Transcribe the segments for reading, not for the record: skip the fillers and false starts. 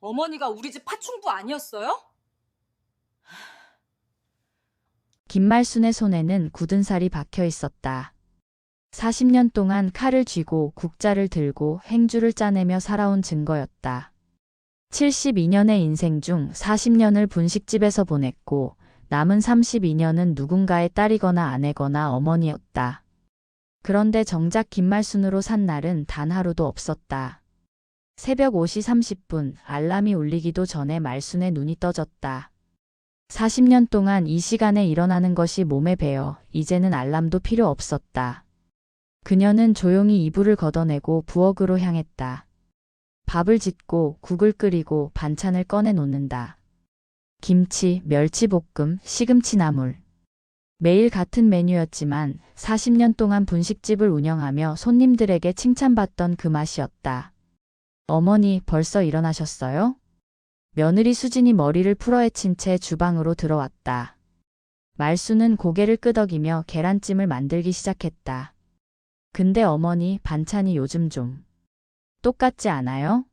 어머니가 우리 집 파충부 아니었어요? 김말순의 손에는 굳은 살이 박혀 있었다. 40년 동안 칼을 쥐고 국자를 들고 행주를 짜내며 살아온 증거였다. 72년의 인생 중 40년을 분식집에서 보냈고 남은 32년은 누군가의 딸이거나 아내거나 어머니였다. 그런데 정작 김말순으로 산 날은 단 하루도 없었다. 새벽 5시 30분 알람이 울리기도 전에 말순의 눈이 떠졌다. 40년 동안 이 시간에 일어나는 것이 몸에 배어 이제는 알람도 필요 없었다. 그녀는 조용히 이불을 걷어내고 부엌으로 향했다. 밥을 짓고 국을 끓이고 반찬을 꺼내 놓는다. 김치, 멸치볶음, 시금치 나물. 매일 같은 메뉴였지만 40년 동안 분식집을 운영하며 손님들에게 칭찬받던 그 맛이었다. 어머니 벌써 일어나셨어요? 며느리 수진이 머리를 풀어헤친 채 주방으로 들어왔다. 말수는 고개를 끄덕이며 계란찜을 만들기 시작했다. 근데 어머니 반찬이 요즘 좀 똑같지 않아요?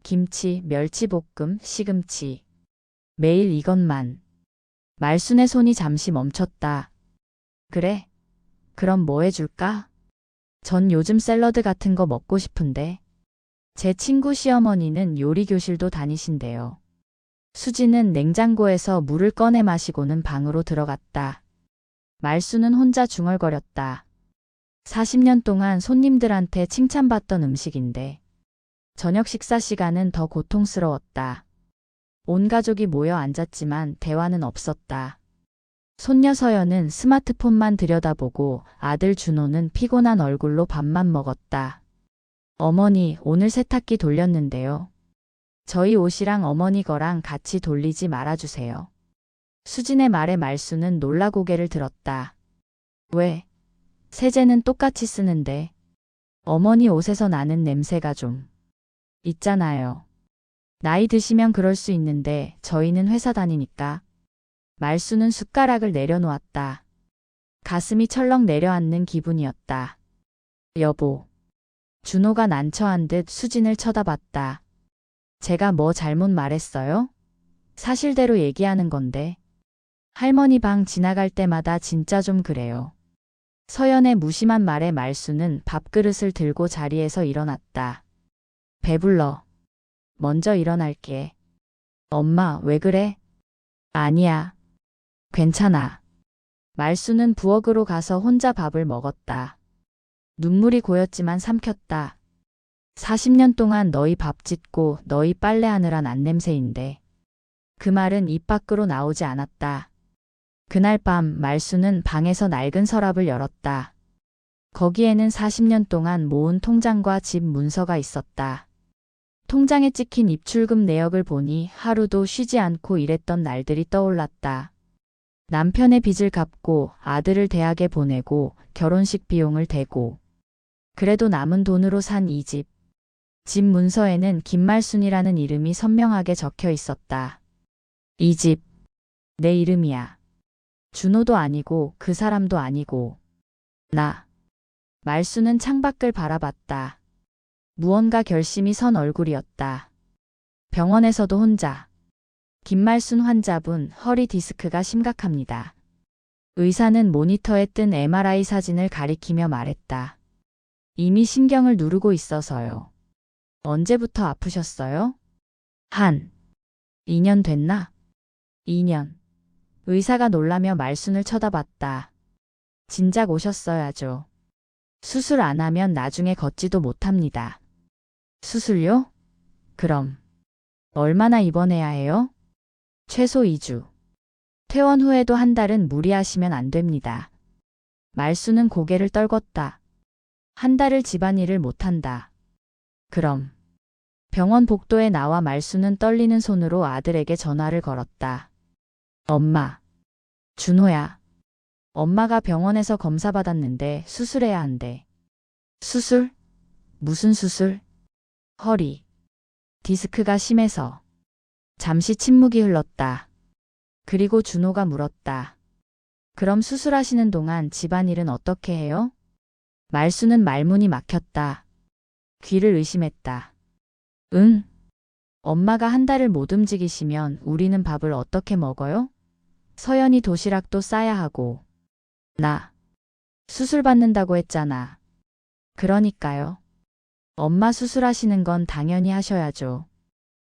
김치, 멸치볶음, 시금치. 매일 이것만. 말순의 손이 잠시 멈췄다. 그래? 그럼 뭐 해줄까? 전 요즘 샐러드 같은 거 먹고 싶은데. 제 친구 시어머니는 요리교실도 다니신대요. 수지는 냉장고에서 물을 꺼내 마시고는 방으로 들어갔다. 말수는 혼자 중얼거렸다. 40년 동안 손님들한테 칭찬받던 음식인데 저녁 식사 시간은 더 고통스러웠다. 온 가족이 모여 앉았지만 대화는 없었다. 손녀 서연은 스마트폰만 들여다보고 아들 준호는 피곤한 얼굴로 밥만 먹었다. 어머니, 오늘 세탁기 돌렸는데요. 저희 옷이랑 어머니 거랑 같이 돌리지 말아주세요. 수진의 말에 말수는 놀라 고개를 들었다. 왜? 세제는 똑같이 쓰는데. 어머니 옷에서 나는 냄새가 좀 있잖아요. 나이 드시면 그럴 수 있는데 저희는 회사 다니니까. 말수는 숟가락을 내려놓았다. 가슴이 철렁 내려앉는 기분이었다. 여보. 준호가 난처한 듯 수진을 쳐다봤다. 제가 뭐 잘못 말했어요? 사실대로 얘기하는 건데. 할머니 방 지나갈 때마다 진짜 좀 그래요. 서연의 무심한 말에 말수는 밥그릇을 들고 자리에서 일어났다. 배불러. 먼저 일어날게. 엄마, 왜 그래? 아니야. 괜찮아. 말수는 부엌으로 가서 혼자 밥을 먹었다. 눈물이 고였지만 삼켰다. 40년 동안 너희 밥 짓고 너희 빨래하느라 난 냄새인데. 그 말은 입 밖으로 나오지 않았다. 그날 밤 말수는 방에서 낡은 서랍을 열었다. 거기에는 40년 동안 모은 통장과 집 문서가 있었다. 통장에 찍힌 입출금 내역을 보니 하루도 쉬지 않고 일했던 날들이 떠올랐다. 남편의 빚을 갚고 아들을 대학에 보내고 결혼식 비용을 대고 그래도 남은 돈으로 산 이 집. 집 문서에는 김말순이라는 이름이 선명하게 적혀 있었다. 이 집. 내 이름이야. 준호도 아니고 그 사람도 아니고 나. 말수는 창밖을 바라봤다. 무언가 결심이 선 얼굴이었다. 병원에서도 혼자. 김말순 환자분 허리 디스크가 심각합니다. 의사는 모니터에 뜬 MRI 사진을 가리키며 말했다. 이미 신경을 누르고 있어서요. 언제부터 아프셨어요? 한 2년 됐나? 2년. 의사가 놀라며 말순을 쳐다봤다. 진작 오셨어야죠. 수술 안 하면 나중에 걷지도 못합니다. 수술요? 그럼 얼마나 입원해야 해요? 최소 2주. 퇴원 후에도 한 달은 무리하시면 안 됩니다. 말수는 고개를 떨궜다. 한 달을 집안일을 못한다. 그럼. 병원 복도에 나와 말수는 떨리는 손으로 아들에게 전화를 걸었다. 엄마. 준호야. 엄마가 병원에서 검사 받았는데 수술해야 한대. 수술? 무슨 수술? 허리. 디스크가 심해서. 잠시 침묵이 흘렀다. 그리고 준호가 물었다. 그럼 수술하시는 동안 집안일은 어떻게 해요? 말수는 말문이 막혔다. 귀를 의심했다. 응? 엄마가 한 달을 못 움직이시면 우리는 밥을 어떻게 먹어요? 서연이 도시락도 싸야 하고. 나 수술 받는다고 했잖아. 그러니까요. 엄마 수술하시는 건 당연히 하셔야죠.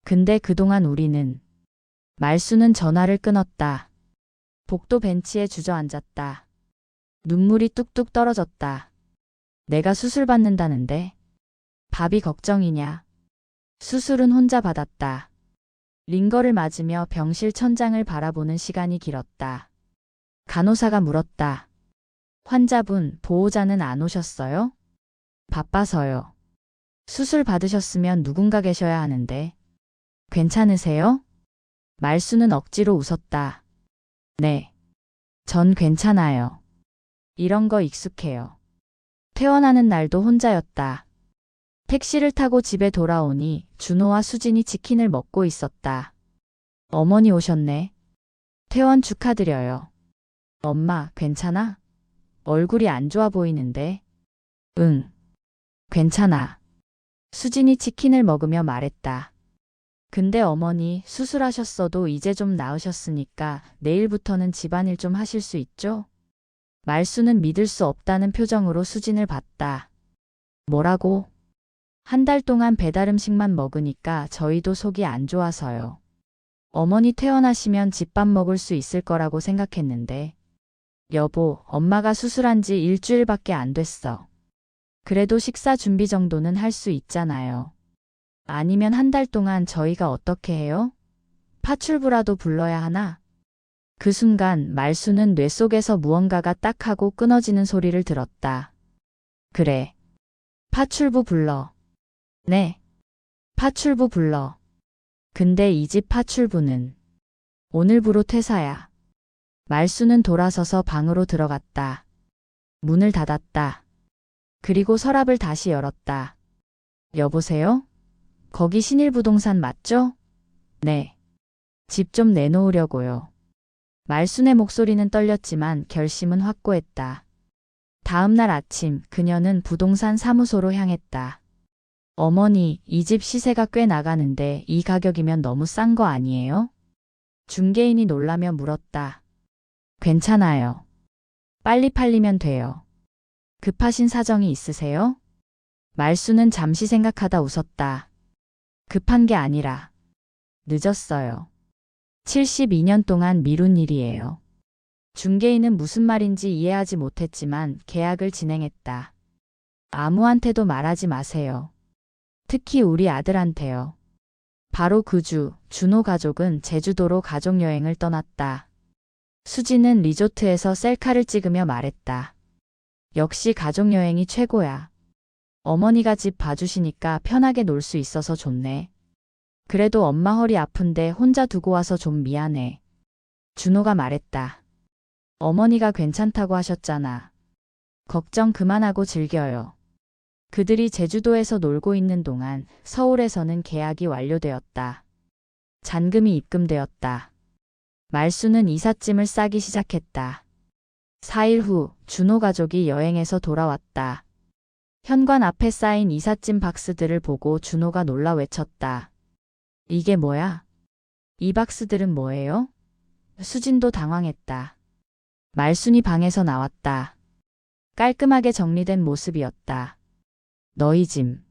근데 그동안 우리는. 말수는 전화를 끊었다. 복도 벤치에 주저앉았다. 눈물이 뚝뚝 떨어졌다. 내가 수술 받는다는데 밥이 걱정이냐. 수술은 혼자 받았다. 링거를 맞으며 병실 천장을 바라보는 시간이 길었다. 간호사가 물었다. 환자분, 보호자는 안 오셨어요? 바빠서요. 수술 받으셨으면 누군가 계셔야 하는데. 괜찮으세요? 말수는 억지로 웃었다. 네. 전 괜찮아요. 이런 거 익숙해요. 퇴원하는 날도 혼자였다. 택시를 타고 집에 돌아오니 준호와 수진이 치킨을 먹고 있었다. 어머니 오셨네. 퇴원 축하드려요. 엄마, 괜찮아? 얼굴이 안 좋아 보이는데. 응. 괜찮아. 수진이 치킨을 먹으며 말했다. 근데 어머니 수술하셨어도 이제 좀 나으셨으니까 내일부터는 집안일 좀 하실 수 있죠? 말수는 믿을 수 없다는 표정으로 수진을 봤다. 뭐라고? 한 달 동안 배달 음식만 먹으니까 저희도 속이 안 좋아서요. 어머니 퇴원하시면 집밥 먹을 수 있을 거라고 생각했는데. 여보, 엄마가 수술한 지 일주일밖에 안 됐어. 그래도 식사 준비 정도는 할 수 있잖아요. 아니면 한 달 동안 저희가 어떻게 해요? 파출부라도 불러야 하나? 그 순간 말수는 뇌 속에서 무언가가 딱 하고 끊어지는 소리를 들었다. 그래. 파출부 불러. 네. 파출부 불러. 근데 이 집 파출부는 오늘부로 퇴사야. 말수는 돌아서서 방으로 들어갔다. 문을 닫았다. 그리고 서랍을 다시 열었다. 여보세요? 거기 신일부동산 맞죠? 네. 집 좀 내놓으려고요. 말순의 목소리는 떨렸지만 결심은 확고했다. 다음 날 아침 그녀는 부동산 사무소로 향했다. 어머니, 이 집 시세가 꽤 나가는데 이 가격이면 너무 싼 거 아니에요? 중개인이 놀라며 물었다. 괜찮아요. 빨리 팔리면 돼요. 급하신 사정이 있으세요? 말수는 잠시 생각하다 웃었다. 급한 게 아니라 늦었어요. 72년 동안 미룬 일이에요. 중개인은 무슨 말인지 이해하지 못했지만 계약을 진행했다. 아무한테도 말하지 마세요. 특히 우리 아들한테요. 바로 그 주, 준호 가족은 제주도로 가족여행을 떠났다. 수지는 리조트에서 셀카를 찍으며 말했다. 역시 가족여행이 최고야. 어머니가 집 봐주시니까 편하게 놀 수 있어서 좋네. 그래도 엄마 허리 아픈데 혼자 두고 와서 좀 미안해. 준호가 말했다. 어머니가 괜찮다고 하셨잖아. 걱정 그만하고 즐겨요. 그들이 제주도에서 놀고 있는 동안 서울에서는 계약이 완료되었다. 잔금이 입금되었다. 말수는 이삿짐을 싸기 시작했다. 4일 후 준호 가족이 여행에서 돌아왔다. 현관 앞에 쌓인 이삿짐 박스들을 보고 준호가 놀라 외쳤다. 이게 뭐야? 이 박스들은 뭐예요? 수진도 당황했다. 말순이 방에서 나왔다. 깔끔하게 정리된 모습이었다. 너희 짐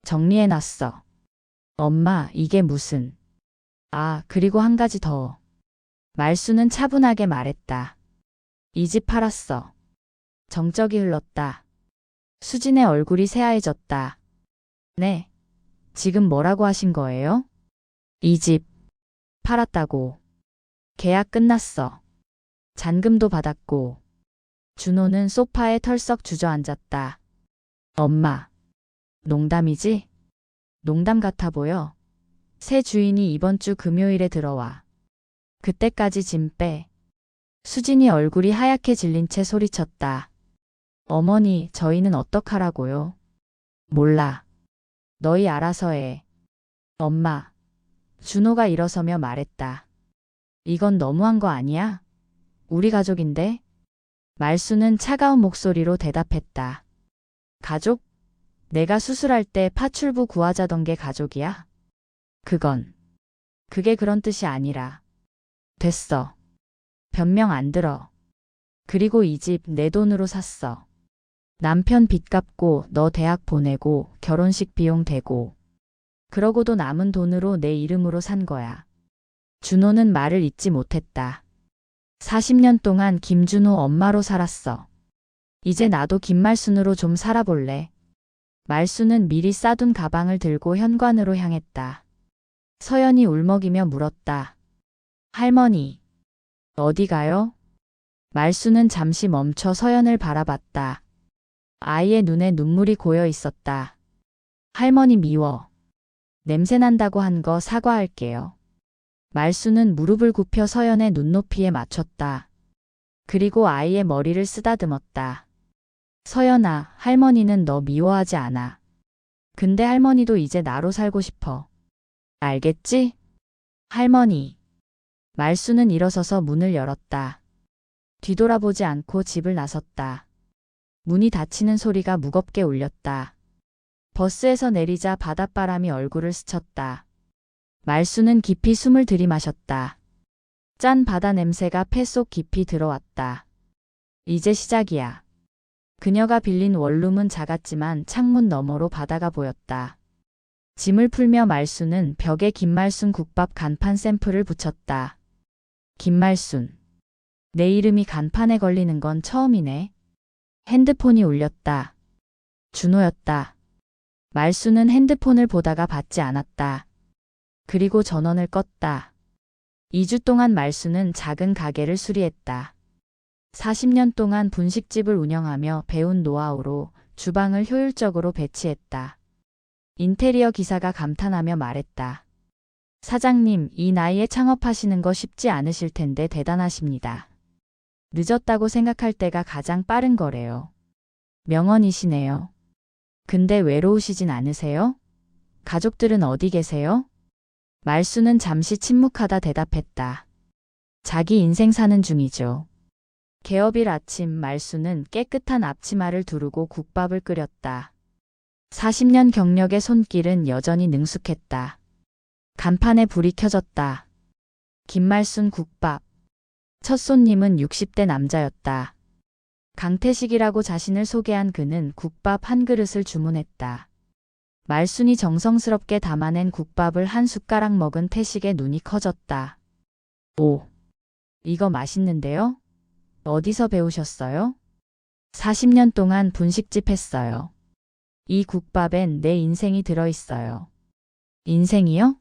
정리해놨어. 엄마, 이게 무슨... 아, 그리고 한 가지 더. 말수는 차분하게 말했다. 이 집 팔았어. 정적이 흘렀다. 수진의 얼굴이 새하얘졌다. 네. 지금 뭐라고 하신 거예요? 이 집 팔았다고. 계약 끝났어. 잔금도 받았고. 준호는 소파에 털썩 주저앉았다. 엄마. 농담이지? 농담 같아 보여. 새 주인이 이번 주 금요일에 들어와. 그때까지 짐 빼. 수진이 얼굴이 하얗게 질린 채 소리쳤다. 어머니, 저희는 어떡하라고요? 몰라. 너희 알아서 해. 엄마. 준호가 일어서며 말했다. 이건 너무한 거 아니야? 우리 가족인데? 말수는 차가운 목소리로 대답했다. 가족? 내가 수술할 때 파출부 구하자던 게 가족이야? 그게 그런 뜻이 아니라. 됐어. 변명 안 들어. 그리고 이 집 내 돈으로 샀어. 남편 빚 갚고 너 대학 보내고 결혼식 비용 대고. 그러고도 남은 돈으로 내 이름으로 산 거야. 준호는 말을 잇지 못했다. 40년 동안 김준호 엄마로 살았어. 이제 나도 김말순으로 좀 살아볼래. 말순은 미리 싸둔 가방을 들고 현관으로 향했다. 서연이 울먹이며 물었다. 할머니, 어디 가요? 말순은 잠시 멈춰 서연을 바라봤다. 아이의 눈에 눈물이 고여 있었다. 할머니 미워. 냄새난다고 한 거 사과할게요. 말순은 무릎을 굽혀 서연의 눈높이에 맞췄다. 그리고 아이의 머리를 쓰다듬었다. 서연아, 할머니는 너 미워하지 않아. 근데 할머니도 이제 나로 살고 싶어. 알겠지? 할머니. 말순은 일어서서 문을 열었다. 뒤돌아보지 않고 집을 나섰다. 문이 닫히는 소리가 무겁게 울렸다. 버스에서 내리자 바닷바람이 얼굴을 스쳤다. 말순은 깊이 숨을 들이마셨다. 짠 바다 냄새가 폐 속 깊이 들어왔다. 이제 시작이야. 그녀가 빌린 원룸은 작았지만 창문 너머로 바다가 보였다. 짐을 풀며 말순은 벽에 김말순 국밥 간판 샘플을 붙였다. 김말순. 내 이름이 간판에 걸리는 건 처음이네. 핸드폰이 울렸다. 준호였다. 말순은 핸드폰을 보다가 받지 않았다. 그리고 전원을 껐다. 2주 동안 말순은 작은 가게를 수리했다. 40년 동안 분식집을 운영하며 배운 노하우로 주방을 효율적으로 배치했다. 인테리어 기사가 감탄하며 말했다. 사장님, 이 나이에 창업하시는 거 쉽지 않으실 텐데 대단하십니다. 늦었다고 생각할 때가 가장 빠른 거래요. 명언이시네요. 근데 외로우시진 않으세요? 가족들은 어디 계세요? 말순은 잠시 침묵하다 대답했다. 자기 인생 사는 중이죠. 개업일 아침 말순은 깨끗한 앞치마를 두르고 국밥을 끓였다. 40년 경력의 손길은 여전히 능숙했다. 간판에 불이 켜졌다. 김말순 국밥. 첫 손님은 60대 남자였다. 강태식이라고 자신을 소개한 그는 국밥 한 그릇을 주문했다. 말순이 정성스럽게 담아낸 국밥을 한 숟가락 먹은 태식의 눈이 커졌다. 오, 이거 맛있는데요? 어디서 배우셨어요? 40년 동안 분식집 했어요. 이 국밥엔 내 인생이 들어있어요. 인생이요?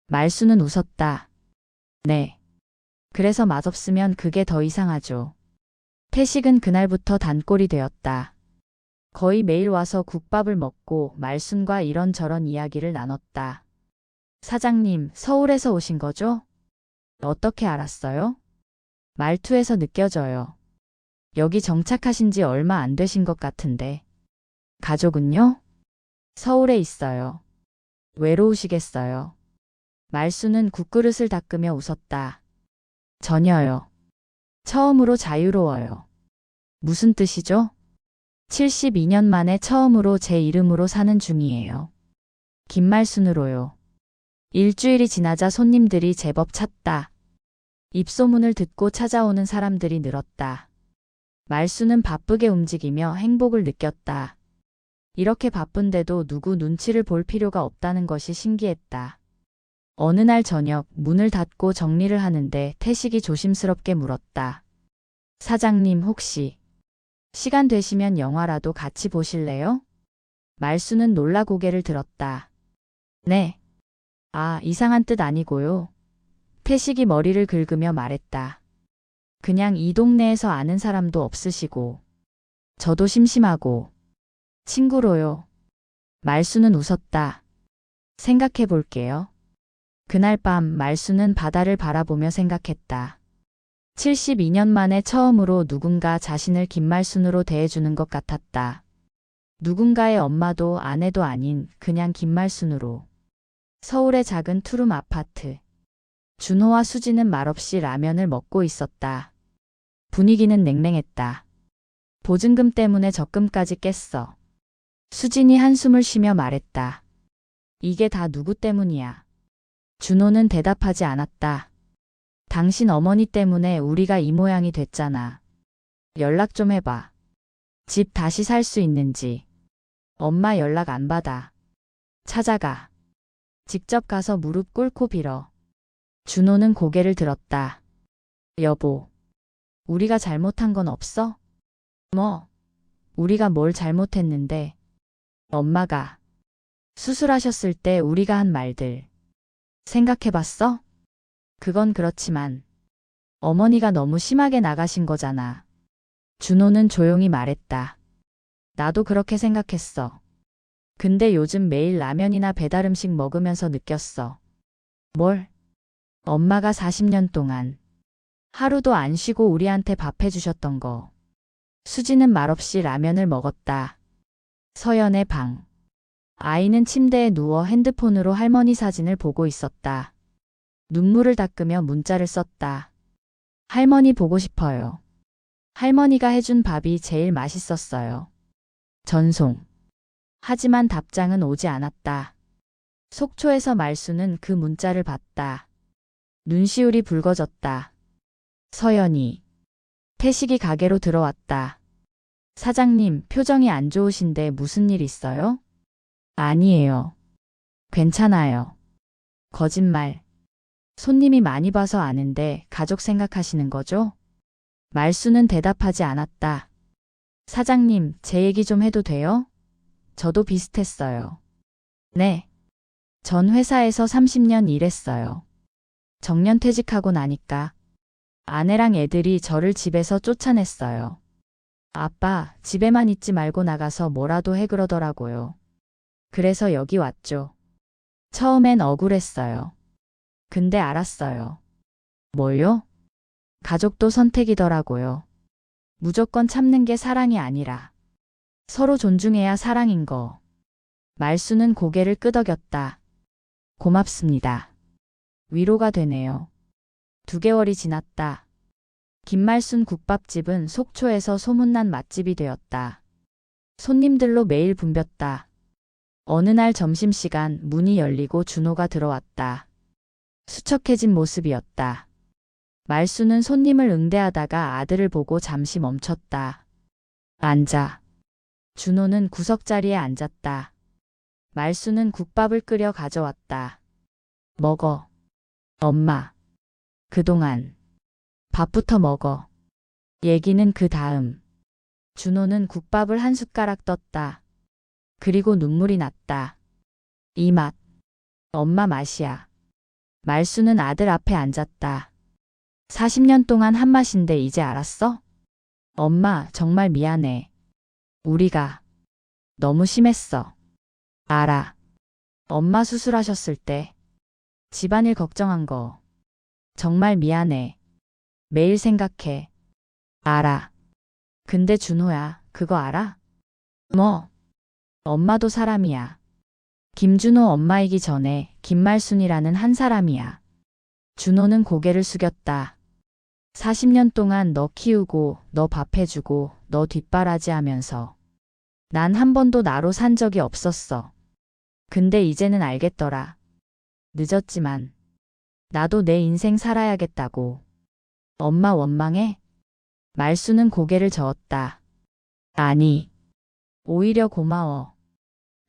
말순은 웃었다. 네. 그래서 맛없으면 그게 더 이상하죠. 태식은 그날부터 단골이 되었다. 거의 매일 와서 국밥을 먹고 말순과 이런저런 이야기를 나눴다. 사장님, 서울에서 오신 거죠? 어떻게 알았어요? 말투에서 느껴져요. 여기 정착하신 지 얼마 안 되신 것 같은데. 가족은요? 서울에 있어요. 외로우시겠어요. 말순은 국그릇을 닦으며 웃었다. 전혀요. 처음으로 자유로워요. 무슨 뜻이죠? 72년 만에 처음으로 제 이름으로 사는 중이에요. 김말순으로요. 일주일이 지나자 손님들이 제법 찼다. 입소문을 듣고 찾아오는 사람들이 늘었다. 말순은 바쁘게 움직이며 행복을 느꼈다. 이렇게 바쁜데도 누구 눈치를 볼 필요가 없다는 것이 신기했다. 어느 날 저녁 문을 닫고 정리를 하는데 태식이 조심스럽게 물었다. 사장님 혹시 시간 되시면 영화라도 같이 보실래요? 말순은 놀라 고개를 들었다. 네. 아, 이상한 뜻 아니고요. 태식이 머리를 긁으며 말했다. 그냥 이 동네에서 아는 사람도 없으시고 저도 심심하고 친구로요. 말순은 웃었다. 생각해 볼게요. 그날 밤 말순은 바다를 바라보며 생각했다. 72년 만에 처음으로 누군가 자신을 김말순으로 대해주는 것 같았다. 누군가의 엄마도 아내도 아닌 그냥 김말순으로. 서울의 작은 투룸 아파트. 준호와 수지는 말없이 라면을 먹고 있었다. 분위기는 냉랭했다. 보증금 때문에 적금까지 깼어. 수진이 한숨을 쉬며 말했다. 이게 다 누구 때문이야. 준호는 대답하지 않았다. 당신 어머니 때문에 우리가 이 모양이 됐잖아. 연락 좀 해봐. 집 다시 살 수 있는지. 엄마 연락 안 받아. 찾아가. 직접 가서 무릎 꿇고 빌어. 준호는 고개를 들었다. 여보, 우리가 잘못한 건 없어? 뭐, 우리가 뭘 잘못했는데. 엄마가 수술하셨을 때 우리가 한 말들 생각해봤어? 그건 그렇지만 어머니가 너무 심하게 나가신 거잖아. 준호는 조용히 말했다. 나도 그렇게 생각했어. 근데 요즘 매일 라면이나 배달 음식 먹으면서 느꼈어. 뭘? 엄마가 40년 동안 하루도 안 쉬고 우리한테 밥 해주셨던 거. 수지는 말없이 라면을 먹었다. 서연의 방. 아이는 침대에 누워 핸드폰으로 할머니 사진을 보고 있었다. 눈물을 닦으며 문자를 썼다. 할머니 보고 싶어요. 할머니가 해준 밥이 제일 맛있었어요. 전송. 하지만 답장은 오지 않았다. 속초에서 말수는 그 문자를 봤다. 눈시울이 붉어졌다. 서연이. 태식이 가게로 들어왔다. 사장님, 표정이 안 좋으신데 무슨 일 있어요? 아니에요. 괜찮아요. 거짓말. 손님이 많이 봐서 아는데 가족 생각하시는 거죠? 말수는 대답하지 않았다. 사장님, 제 얘기 좀 해도 돼요? 저도 비슷했어요. 네. 전 회사에서 30년 일했어요. 정년퇴직하고 나니까 아내랑 애들이 저를 집에서 쫓아냈어요. 아빠, 집에만 있지 말고 나가서 뭐라도 해 그러더라고요. 그래서 여기 왔죠. 처음엔 억울했어요. 근데 알았어요. 뭘요? 가족도 선택이더라고요. 무조건 참는 게 사랑이 아니라 서로 존중해야 사랑인 거. 말수는 고개를 끄덕였다. 고맙습니다. 위로가 되네요. 2개월이 지났다. 김말순 국밥집은 속초에서 소문난 맛집이 되었다. 손님들로 매일 붐볐다. 어느 날 점심시간 문이 열리고 준호가 들어왔다. 수척해진 모습이었다. 말수는 손님을 응대하다가 아들을 보고 잠시 멈췄다. 앉아. 준호는 구석자리에 앉았다. 말수는 국밥을 끓여 가져왔다. 먹어. 엄마. 그동안 밥부터 먹어. 얘기는 그 다음. 준호는 국밥을 한 숟가락 떴다. 그리고 눈물이 났다. 이 맛. 엄마 맛이야. 말수는 아들 앞에 앉았다. 40년 동안 한 맛인데 이제 알았어? 엄마, 정말 미안해. 우리가 너무 심했어. 알아. 엄마 수술하셨을 때 집안일 걱정한 거 정말 미안해. 매일 생각해. 알아. 근데 준호야, 그거 알아? 뭐? 엄마도 사람이야. 김준호 엄마이기 전에 김말순이라는 한 사람이야. 준호는 고개를 숙였다. 40년 동안 너 키우고, 너 밥 해주고, 너 뒷바라지 하면서 난 한 번도 나로 산 적이 없었어. 근데 이제는 알겠더라. 늦었지만 나도 내 인생 살아야겠다고. 엄마 원망해? 말수는 고개를 저었다. 아니, 오히려 고마워.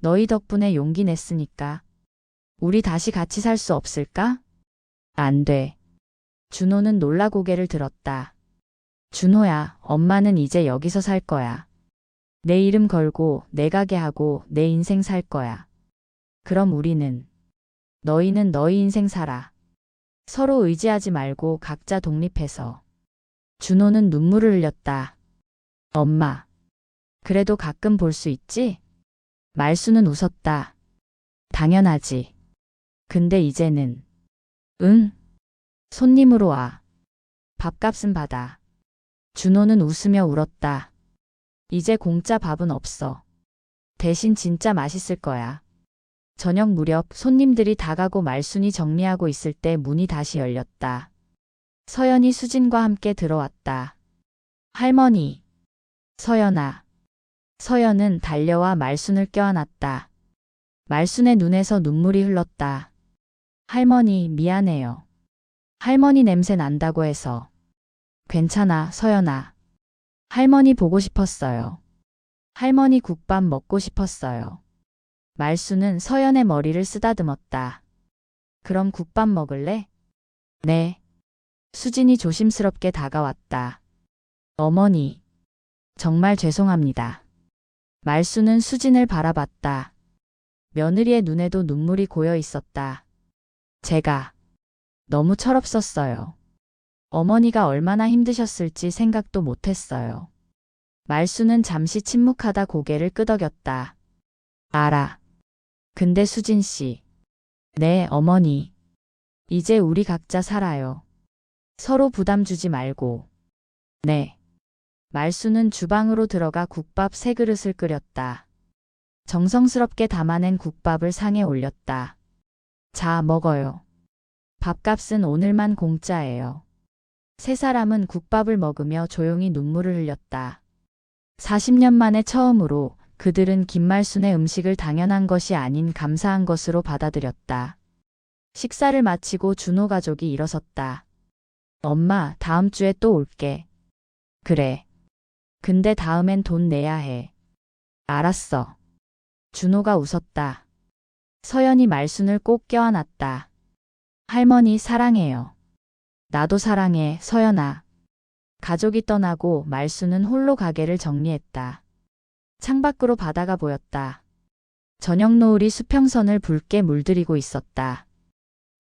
너희 덕분에 용기 냈으니까. 우리 다시 같이 살 수 없을까? 안 돼. 준호는 놀라 고개를 들었다. 준호야, 엄마는 이제 여기서 살 거야. 내 이름 걸고 내 가게 하고 내 인생 살 거야. 그럼 우리는, 너희는 너희 인생 살아. 서로 의지하지 말고 각자 독립해서. 준호는 눈물을 흘렸다. 엄마, 그래도 가끔 볼 수 있지? 말수는 웃었다. 당연하지. 근데 이제는, 응? 손님으로 와. 밥값은 받아. 준호는 웃으며 울었다. 이제 공짜 밥은 없어. 대신 진짜 맛있을 거야. 저녁 무렵 손님들이 다 가고 말순이 정리하고 있을 때 문이 다시 열렸다. 서연이 수진과 함께 들어왔다. 할머니. 서연아. 서연은 달려와 말순을 껴안았다. 말순의 눈에서 눈물이 흘렀다. 할머니, 미안해요. 할머니 냄새 난다고 해서. 괜찮아, 서연아. 할머니 보고 싶었어요. 할머니 국밥 먹고 싶었어요. 말수는 서연의 머리를 쓰다듬었다. 그럼 국밥 먹을래? 네. 수진이 조심스럽게 다가왔다. 어머니. 정말 죄송합니다. 말수는 수진을 바라봤다. 며느리의 눈에도 눈물이 고여 있었다. 제가 너무 철없었어요. 어머니가 얼마나 힘드셨을지 생각도 못했어요. 말수는 잠시 침묵하다 고개를 끄덕였다. 알아. 근데 수진 씨. 네, 어머니. 이제 우리 각자 살아요. 서로 부담 주지 말고. 네. 말수는 주방으로 들어가 국밥 3그릇을 끓였다. 정성스럽게 담아낸 국밥을 상에 올렸다. 자, 먹어요. 밥값은 오늘만 공짜예요. 세 사람은 국밥을 먹으며 조용히 눈물을 흘렸다. 40년 만에 처음으로 그들은 김말순의 음식을 당연한 것이 아닌 감사한 것으로 받아들였다. 식사를 마치고 준호 가족이 일어섰다. 엄마, 다음 주에 또 올게. 그래. 근데 다음엔 돈 내야 해. 알았어. 준호가 웃었다. 서연이 말순을 꼭 껴안았다. 할머니 사랑해요. 나도 사랑해, 서연아. 가족이 떠나고 말순은 홀로 가게를 정리했다. 창밖으로 바다가 보였다. 저녁 노을이 수평선을 붉게 물들이고 있었다.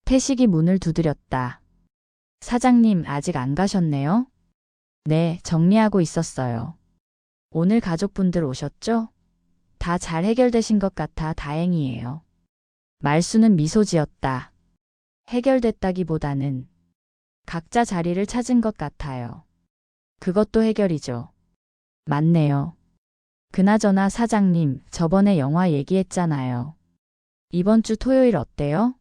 태식이 문을 두드렸다. 사장님, 아직 안 가셨네요? 네, 정리하고 있었어요. 오늘 가족분들 오셨죠? 다 잘 해결되신 것 같아 다행이에요. 말수는 미소 지었다. 해결됐다기보다는 각자 자리를 찾은 것 같아요. 그것도 해결이죠. 맞네요. 그나저나 사장님, 저번에 영화 얘기했잖아요. 이번 주 토요일 어때요?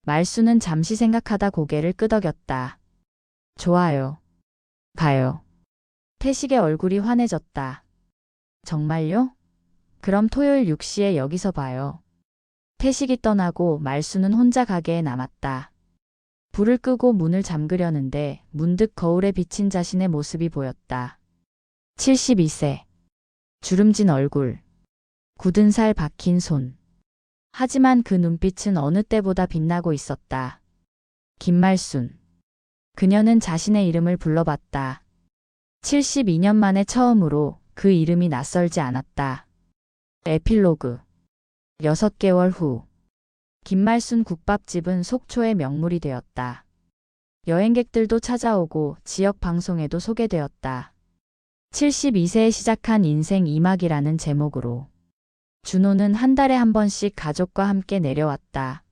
말수는 잠시 생각하다 고개를 끄덕였다. 좋아요. 가요. 태식의 얼굴이 환해졌다. 정말요? 그럼 토요일 6시에 여기서 봐요. 태식이 떠나고 말수는 혼자 가게에 남았다. 불을 끄고 문을 잠그려는데 문득 거울에 비친 자신의 모습이 보였다. 72세. 주름진 얼굴. 굳은 살 박힌 손. 하지만 그 눈빛은 어느 때보다 빛나고 있었다. 김말순. 그녀는 자신의 이름을 불러봤다. 72년 만에 처음으로 그 이름이 낯설지 않았다. 에필로그. 6개월 후. 김말순 국밥집은 속초의 명물이 되었다. 여행객들도 찾아오고 지역 방송에도 소개되었다. 72세에 시작한 인생 2막이라는 제목으로. 준호는 한 달에 한 번씩 가족과 함께 내려왔다.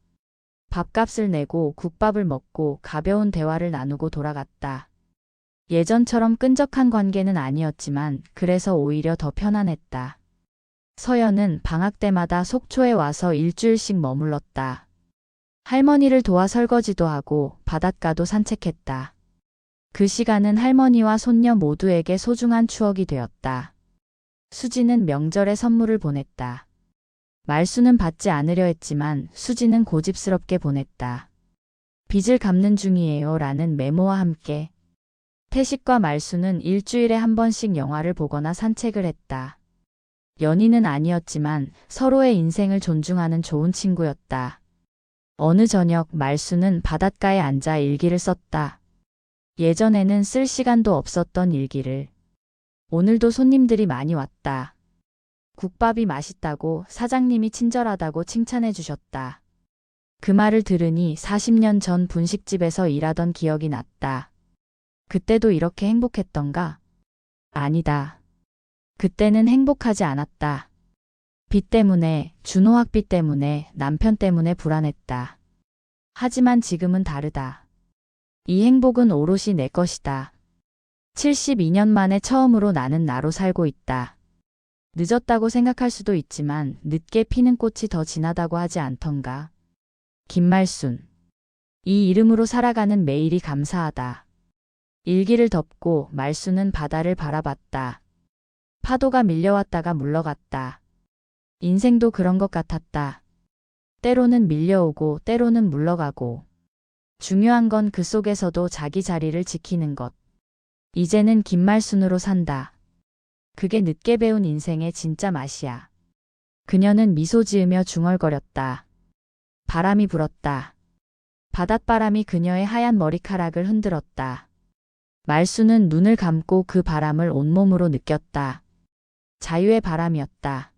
밥값을 내고 국밥을 먹고 가벼운 대화를 나누고 돌아갔다. 예전처럼 끈적한 관계는 아니었지만 그래서 오히려 더 편안했다. 서연은 방학 때마다 속초에 와서 일주일씩 머물렀다. 할머니를 도와 설거지도 하고 바닷가도 산책했다. 그 시간은 할머니와 손녀 모두에게 소중한 추억이 되었다. 수지는 명절에 선물을 보냈다. 말수는 받지 않으려 했지만 수지는 고집스럽게 보냈다. 빚을 갚는 중이에요 라는 메모와 함께. 태식과 말수는 일주일에 한 번씩 영화를 보거나 산책을 했다. 연인은 아니었지만 서로의 인생을 존중하는 좋은 친구였다. 어느 저녁 말수는 바닷가에 앉아 일기를 썼다. 예전에는 쓸 시간도 없었던 일기를. 오늘도 손님들이 많이 왔다. 국밥이 맛있다고 사장님이 친절하다고 칭찬해 주셨다. 그 말을 들으니 40년 전 분식집에서 일하던 기억이 났다. 그때도 이렇게 행복했던가? 아니다. 그때는 행복하지 않았다. 빚 때문에, 준호 학비 때문에, 남편 때문에 불안했다. 하지만 지금은 다르다. 이 행복은 오롯이 내 것이다. 72년 만에 처음으로 나는 나로 살고 있다. 늦었다고 생각할 수도 있지만 늦게 피는 꽃이 더 진하다고 하지 않던가. 김말순. 이 이름으로 살아가는 매일이 감사하다. 일기를 덮고 말수는 바다를 바라봤다. 파도가 밀려왔다가 물러갔다. 인생도 그런 것 같았다. 때로는 밀려오고 때로는 물러가고. 중요한 건 그 속에서도 자기 자리를 지키는 것. 이제는 긴말순으로 산다. 그게 늦게 배운 인생의 진짜 맛이야. 그녀는 미소 지으며 중얼거렸다. 바람이 불었다. 바닷바람이 그녀의 하얀 머리카락을 흔들었다. 말수는 눈을 감고 그 바람을 온몸으로 느꼈다. 자유의 바람이었다.